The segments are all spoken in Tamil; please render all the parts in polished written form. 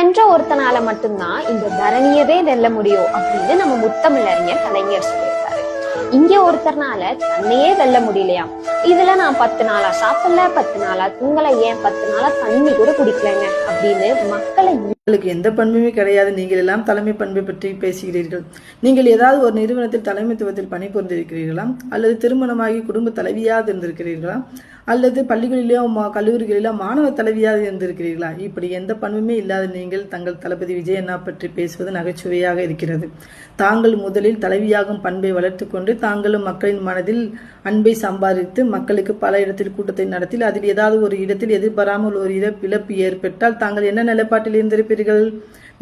என்ற ஒருத்தனால மட்டும்தான் இந்த தரணியவே வெல்ல முடியும் அப்படின்னு நம்ம முத்தமிழறிஞர் கலைஞர் சொல்லியிருக்காரு. இங்க ஒருத்தர்னால தன்னையே வெல்ல முடியலையா, இதுல நான் 10 நாளா சாப்பிடல, 10 நாளா தூங்கல, ஏன் 10 நாளா தண்ணி கூட குடிக்கலங்க அப்படின்னு மக்களை உங்களுக்கு எந்த பண்புமே கிடையாது. நீங்கள் எல்லாம் தலைமை பண்பை பற்றி பேசுகிறீர்கள். நீங்கள் ஏதாவது ஒரு நிறுவனத்தில் தலைமைத்துவத்தில் பணிபுரிந்திருக்கிறீர்களா, அல்லது திருமணமாகி குடும்ப தலைவியாக இருந்திருக்கிறீர்களா, அல்லது பள்ளிகளிலோ கல்லூரிகளிலோ மாணவ தலைவியாக இருந்திருக்கிறீர்களா? இப்படி எந்த பண்புமே இல்லாத நீங்கள் தங்கள் தளபதி விஜய் அண்ணா பற்றி பேசுவது நகைச்சுவையாக இருக்கிறது. தாங்கள் முதலில் தலைவியாகும் பண்பை வளர்த்து கொண்டு தாங்களும் மக்களின் மனதில் அன்பை சம்பாதித்து மக்களுக்கு பல இடத்தில் கூட்டத்தை நடத்தி அதில் ஏதாவது ஒரு இடத்தில் எதிர்பாராமல் ஒரு இழப்பு ஏற்பட்டால் தாங்கள் என்ன நிலைப்பாட்டில் இருந்திருப்பீர்கள்?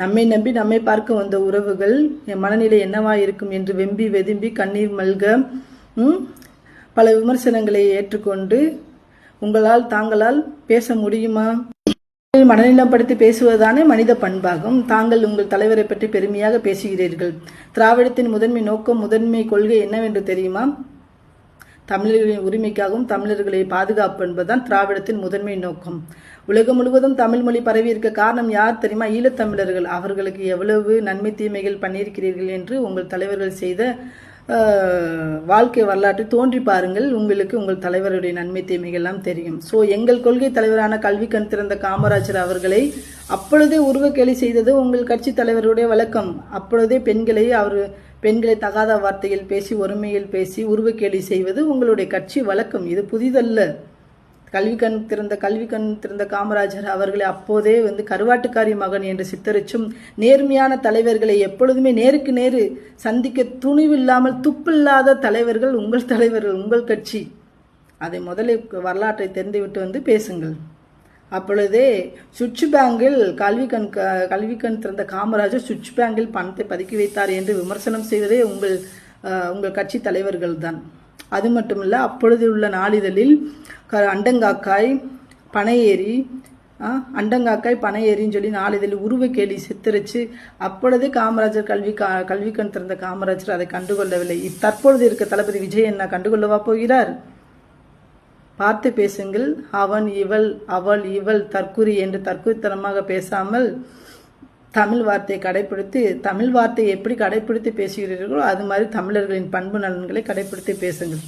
நம்மை நம்பி நம்மை பார்க்க வந்த உறவுகள் என் மனநிலை என்னவா இருக்கும் என்று வெம்பி வெதும்பி கண்ணீர் மல்க பல விமர்சனங்களை ஏற்றுக்கொண்டு தாங்களால் பேச முடியுமா? மனநிலப்படுத்தி பேசுவதுதானே மனித பண்பாகும். தாங்கள் உங்கள் தலைவரை பற்றி பெருமையாக பேசுகிறீர்கள். திராவிடத்தின் முதன்மை நோக்கம், முதன்மை கொள்கை என்னவென்று தெரியுமா? தமிழர்களின் உரிமைக்காகவும் தமிழர்களை பாதுகாப்பு என்பதுதான் திராவிடத்தின் முதன்மை நோக்கம். உலகம் முழுவதும் தமிழ் மொழி பரவி இருக்க காரணம் யார் தெரியுமா? ஈழத்தமிழர்கள். அவர்களுக்கு எவ்வளவு நன்மை தீமைகள் பண்ணியிருக்கிறீர்கள் என்று உங்கள் தலைவர்கள் செய்த வாழ்க்கை வரலாற்றை தோன்றி பாருங்கள். உங்களுக்கு உங்கள் தலைவருடைய நன்மை தீமைகள்லாம் தெரியும். ஸோ எங்கள் கொள்கை தலைவரான கல்வி கண் திறந்த காமராஜர் அவர்களை அப்பொழுதே உருவக்கேலி செய்தது உங்கள் கட்சி தலைவருடைய வழக்கம். அப்பொழுதே பெண்களை தகாத வார்த்தையில் பேசி ஒருமையில் பேசி உருவக்கேலி செய்வது உங்களுடைய கட்சி வழக்கம். இது புதிதல்ல. கல்வி கண் திறந்த காமராஜர் அவர்களை அப்போதே கருவாட்டுக்காரி மகன் என்று சித்தரிச்சும் நேர்மையான தலைவர்களை எப்பொழுதுமே நேருக்கு நேரு சந்திக்க துணிவில்லாமல் துப்பில்லாத தலைவர்கள் உங்கள் கட்சி. அதை முதலில் வரலாற்றை தெரிந்துவிட்டு பேசுங்கள். அப்பொழுதே சுவிட்ச் பேங்கில் கல்வி கண் திறந்த காமராஜர் சுவிட்ச் பேங்கில் பணத்தை பதுக்கி வைத்தார் என்று விமர்சனம் செய்வதே உங்கள் கட்சி தலைவர்கள் தான். அது மட்டுமல்ல, அப்பொழுது உள்ள நாளிதழில் அண்டங்காக்காய் பனையேறின்னு சொல்லி நாளிதழில் உருவக்கேலி சித்தரிச்சு அப்பொழுதே காமராஜர் கல்வி கண் திறந்த காமராஜர் அதை கண்டுகொள்ளவில்லை. தற்பொழுது இருக்க தளபதி விஜய் என்ன கண்டுகொள்ளவா போகிறார்? பார்த்து பேசுங்கள். அவன் இவள் தற்குறி என்று தற்குறித்தனமாக பேசாமல் தமிழ் வார்த்தையை எப்படி கடைபிடித்து பேசுகிறீர்களோ அது மாதிரி தமிழர்களின் பண்பு நலன்களை கடைபிடித்து பேசுங்கள்.